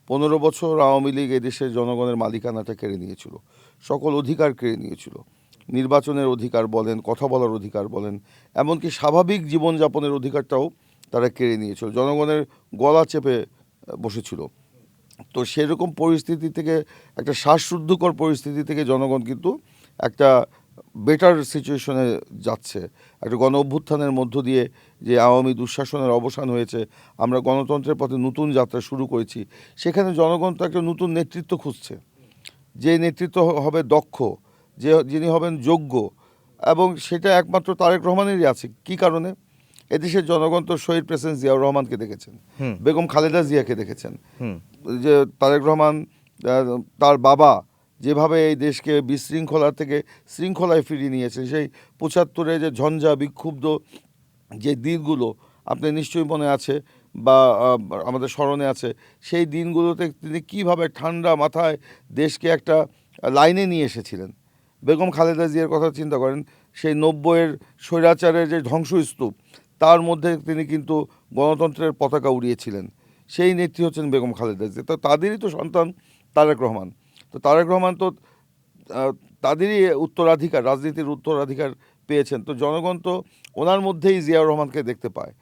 15 বছর আওয়ামী লীগ এদেশের জনগণের মালিকানাটা কেড়ে নিয়েছিল, সকল অধিকার কেড়ে নিয়েছিল। নির্বাচনের অধিকার বলেন, কথা বলার অধিকার বলেন, এমনকি স্বাভাবিক জীবনযাপনের অধিকারটাও তারা কেড়ে নিয়েছিল, জনগণের গলা চেপে বসেছিল। তো সেরকম পরিস্থিতি থেকে, একটা শ্বাসরুদ্ধকর পরিস্থিতি থেকে জনগণ কিন্তু একটা বেটার সিচুয়েশনে যাচ্ছে। একটা গণ অভ্যুত্থানের মধ্য দিয়ে যে আওয়ামী দুঃশাসনের অবসান হয়েছে, আমরা গণতন্ত্রের পথে নতুন যাত্রা শুরু করেছি, সেখানে জনগণ তো একটা নতুন নেতৃত্ব খুঁজছে, যে নেতৃত্ব হবে দক্ষ, যিনি হবেন যোগ্য, এবং সেটা একমাত্র তারেক রহমানেরই আছে। কি কারণে? এদেশের জনগণ তো শহীদ প্রেসিডেন্ট জিয়াউর রহমানকে দেখেছেন, বেগম খালেদা জিয়াকে দেখেছেন, যে তারেক রহমান তার বাবা যেভাবে এই দেশকে বিশৃঙ্খলা থেকে শৃঙ্খলায় ফিরিয়ে নিয়েছেন, সেই 75-এ যে ঝঞ্ঝা বিক্ষুব্ধ যে দিনগুলো আপনি নিশ্চয়ই মনে আছে বা আমাদের স্মরণে আছে, সেই দিনগুলোতে তিনি কীভাবে ঠান্ডা মাথায় দেশকে একটা লাইনে নিয়ে এসেছিলেন। বেগম খালেদা জিয়ার কথা চিন্তা করেন, সেই 90-এর স্বৈরাচারের যে ধ্বংসস্তূপ, তার মধ্যে তিনি কিন্তু গণতন্ত্রের পতাকা উড়িয়েছিলেন। সেই নেত্রী হচ্ছেন বেগম খালেদা জিয়া। তো তাদেরই তো সন্তান তারেক রহমান। তো তারেক রহমান তো তাদেরই উত্তরাধিকার, রাজনীতির উত্তরাধিকার পেয়েছেন। তো জনগণ তো ওনার মধ্যেই জিয়াউর রহমানকে দেখতে পায়।